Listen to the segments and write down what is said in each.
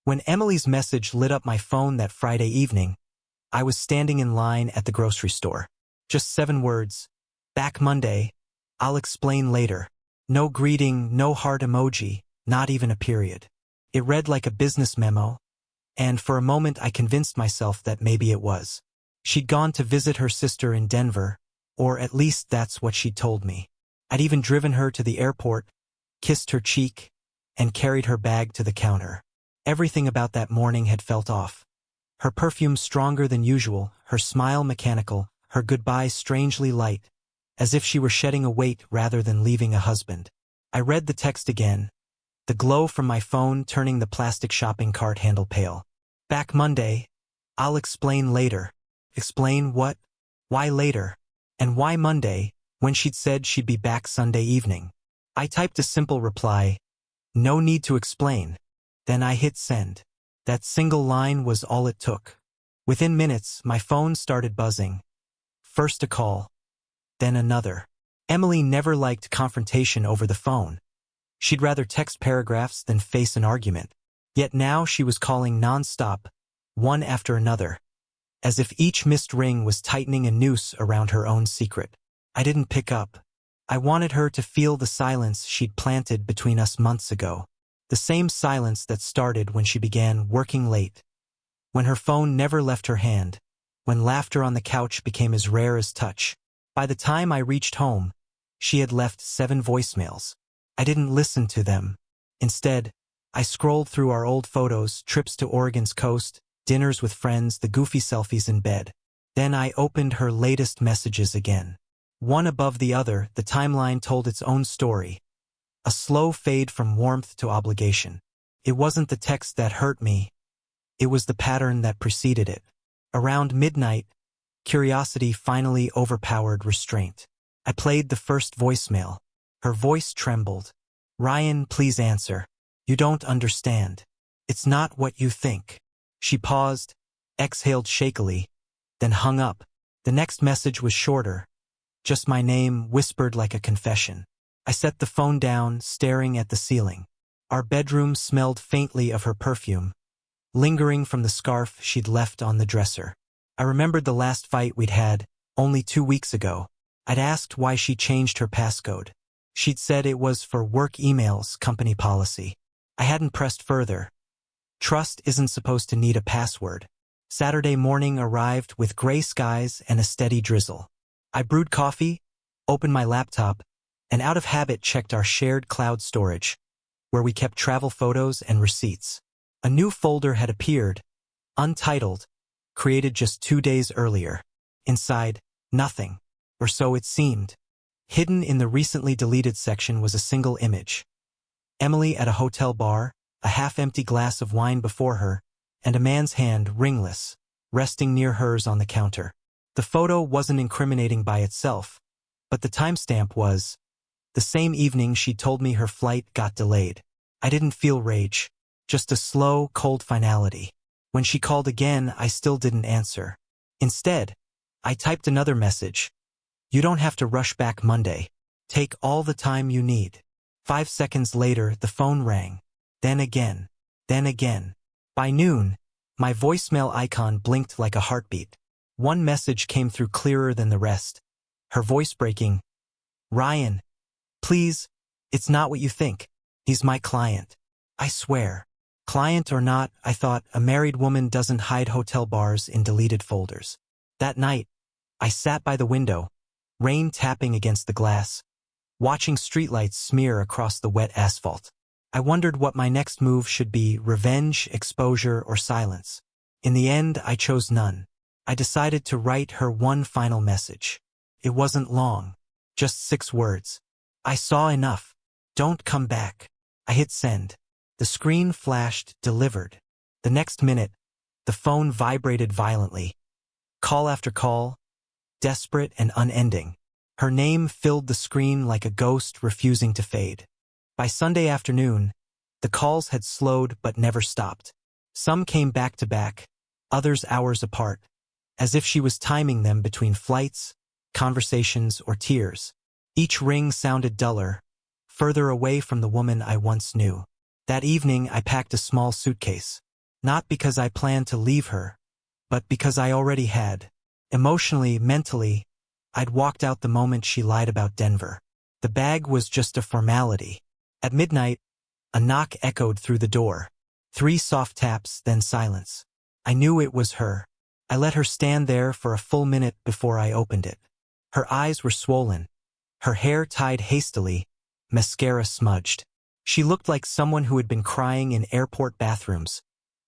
When Emily's message lit up my phone that Friday evening, I was standing in line at the grocery store. Just 7 words. Back Monday. I'll explain later. No greeting, no heart emoji, not even a period. It read like a business memo, and for a moment I convinced myself that maybe it was. She'd gone to visit her sister in Denver, or at least that's what she'd told me. I'd even driven her to the airport, kissed her cheek, and carried her bag to the counter. Everything about that morning had felt off. Her perfume stronger than usual, her smile mechanical, her goodbye strangely light, as if she were shedding a weight rather than leaving a husband. I read the text again, the glow from my phone turning the plastic shopping cart handle pale. Back Monday. I'll explain later. Explain what? Why later? And why Monday, when she'd said she'd be back Sunday evening? I typed a simple reply, no need to explain. Then I hit send. That single line was all it took. Within minutes, my phone started buzzing. First a call, then another. Emily never liked confrontation over the phone. She'd rather text paragraphs than face an argument. Yet now she was calling non-stop, one after another, as if each missed ring was tightening a noose around her own secret. I didn't pick up. I wanted her to feel the silence she'd planted between us months ago. The same silence that started when she began working late, when her phone never left her hand, when laughter on the couch became as rare as touch. By the time I reached home, she had left 7 voicemails. I didn't listen to them. Instead, I scrolled through our old photos, trips to Oregon's coast, dinners with friends, the goofy selfies in bed. Then I opened her latest messages again. One above the other, the timeline told its own story. A slow fade from warmth to obligation. It wasn't the text that hurt me. It was the pattern that preceded it. Around midnight, curiosity finally overpowered restraint. I played the first voicemail. Her voice trembled. Ryan, please answer. You don't understand. It's not what you think. She paused, exhaled shakily, then hung up. The next message was shorter. Just my name, whispered like a confession. I set the phone down, staring at the ceiling. Our bedroom smelled faintly of her perfume, lingering from the scarf she'd left on the dresser. I remembered the last fight we'd had, only 2 weeks ago. I'd asked why she changed her passcode. She'd said it was for work emails, company policy. I hadn't pressed further. Trust isn't supposed to need a password. Saturday morning arrived with gray skies and a steady drizzle. I brewed coffee, opened my laptop, and out of habit checked our shared cloud storage, where we kept travel photos and receipts. A new folder had appeared, untitled, created just 2 days earlier. Inside, nothing, or so it seemed. Hidden in the recently deleted section was a single image. Emily at a hotel bar, a half-empty glass of wine before her, and a man's hand, ringless, resting near hers on the counter. The photo wasn't incriminating by itself, but the timestamp was. The same evening she told me her flight got delayed. I didn't feel rage, just a slow, cold finality. When she called again, I still didn't answer. Instead, I typed another message. You don't have to rush back Monday. Take all the time you need. 5 seconds later, the phone rang. Then again. Then again. By noon, my voicemail icon blinked like a heartbeat. One message came through clearer than the rest. Her voice breaking. Ryan. Please, it's not what you think. He's my client. I swear. Client or not, I thought, a married woman doesn't hide hotel bars in deleted folders. That night, I sat by the window, rain tapping against the glass, watching streetlights smear across the wet asphalt. I wondered what my next move should be, revenge, exposure, or silence. In the end, I chose none. I decided to write her one final message. It wasn't long, just 6 words. I saw enough. Don't come back. I hit send. The screen flashed, delivered. The next minute, the phone vibrated violently. Call after call, desperate and unending. Her name filled the screen like a ghost refusing to fade. By Sunday afternoon, the calls had slowed but never stopped. Some came back to back, others hours apart, as if she was timing them between flights, conversations, or tears. Each ring sounded duller, further away from the woman I once knew. That evening, I packed a small suitcase. Not because I planned to leave her, but because I already had. Emotionally, mentally, I'd walked out the moment she lied about Denver. The bag was just a formality. At midnight, a knock echoed through the door. 3 soft taps, then silence. I knew it was her. I let her stand there for a full minute before I opened it. Her eyes were swollen, her hair tied hastily, mascara smudged. She looked like someone who had been crying in airport bathrooms,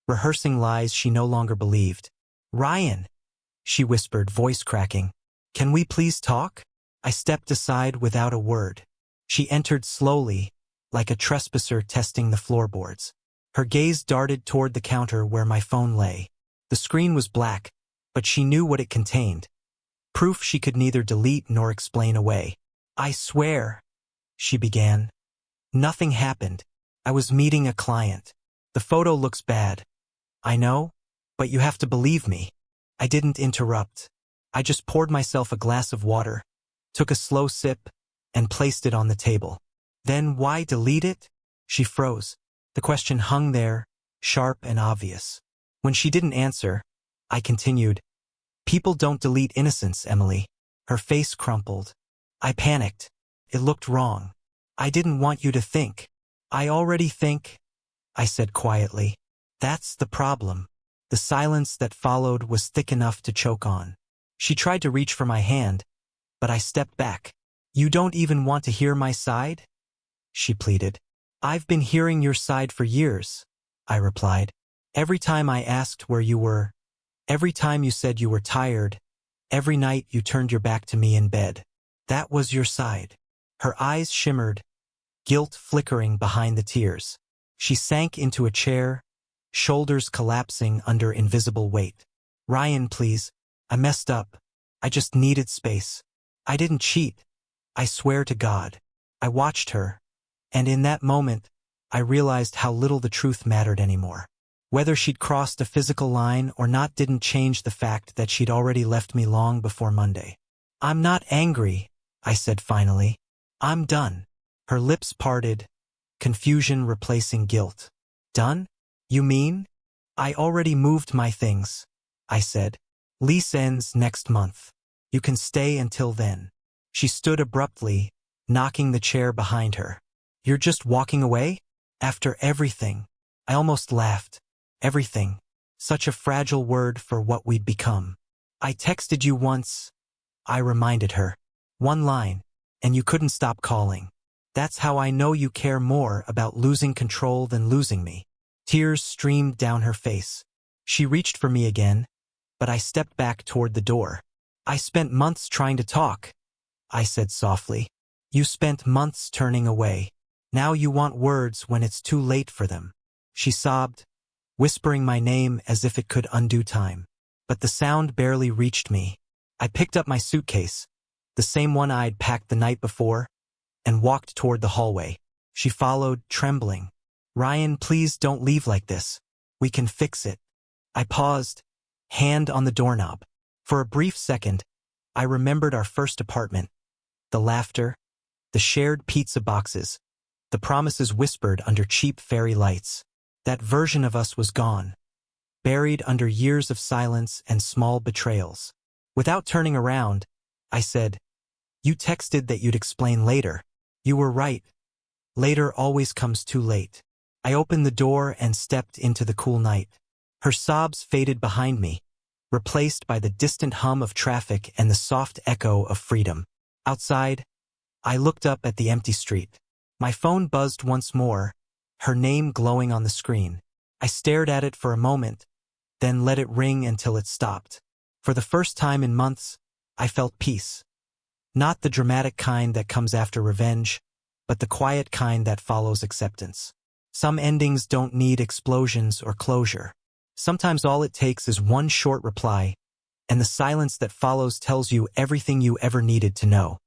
rehearsing lies she no longer believed. "Ryan," she whispered, voice cracking. "Can we please talk?" I stepped aside without a word. She entered slowly, like a trespasser testing the floorboards. Her gaze darted toward the counter where my phone lay. The screen was black, but she knew what it contained. Proof she could neither delete nor explain away. "I swear," she began. "Nothing happened. I was meeting a client. The photo looks bad. I know, but you have to believe me." I didn't interrupt. I just poured myself a glass of water, took a slow sip, and placed it on the table. "Then why delete it?" She froze. The question hung there, sharp and obvious. When she didn't answer, I continued, "People don't delete innocence, Emily." Her face crumpled. I panicked. It looked wrong. "I didn't want you to think." "I already think," I said quietly. "That's the problem." The silence that followed was thick enough to choke on. She tried to reach for my hand, but I stepped back. "You don't even want to hear my side?" she pleaded. "I've been hearing your side for years," I replied. "Every time I asked where you were, every time you said you were tired, every night you turned your back to me in bed. That was your side." Her eyes shimmered, guilt flickering behind the tears. She sank into a chair, shoulders collapsing under invisible weight. "Ryan, please. I messed up. I just needed space. I didn't cheat. I swear to God." I watched her, and in that moment, I realized how little the truth mattered anymore. Whether she'd crossed a physical line or not didn't change the fact that she'd already left me long before Monday. "I'm not angry," I said finally. "I'm done." Her lips parted, confusion replacing guilt. "Done? You mean?" "I already moved my things," I said. "Lease ends next month. You can stay until then." She stood abruptly, knocking the chair behind her. "You're just walking away? After everything?" I almost laughed. Everything. Such a fragile word for what we'd become. "I texted you once," I reminded her. "One line, and you couldn't stop calling. That's how I know you care more about losing control than losing me." Tears streamed down her face. She reached for me again, but I stepped back toward the door. "I spent months trying to talk," I said softly. "You spent months turning away. Now you want words when it's too late for them." She sobbed, whispering my name as if it could undo time. But the sound barely reached me. I picked up my suitcase, the same one I'd packed the night before, and walked toward the hallway. She followed, trembling. "Ryan, please don't leave like this. We can fix it." I paused, hand on the doorknob. For a brief second, I remembered our first apartment. The laughter, the shared pizza boxes, the promises whispered under cheap fairy lights. That version of us was gone, buried under years of silence and small betrayals. Without turning around, I said, "You texted that you'd explain later. You were right. Later always comes too late." I opened the door and stepped into the cool night. Her sobs faded behind me, replaced by the distant hum of traffic and the soft echo of freedom. Outside, I looked up at the empty street. My phone buzzed once more, her name glowing on the screen. I stared at it for a moment, then let it ring until it stopped. For the first time in months, I felt peace. Not the dramatic kind that comes after revenge, but the quiet kind that follows acceptance. Some endings don't need explosions or closure. Sometimes all it takes is one short reply, and the silence that follows tells you everything you ever needed to know.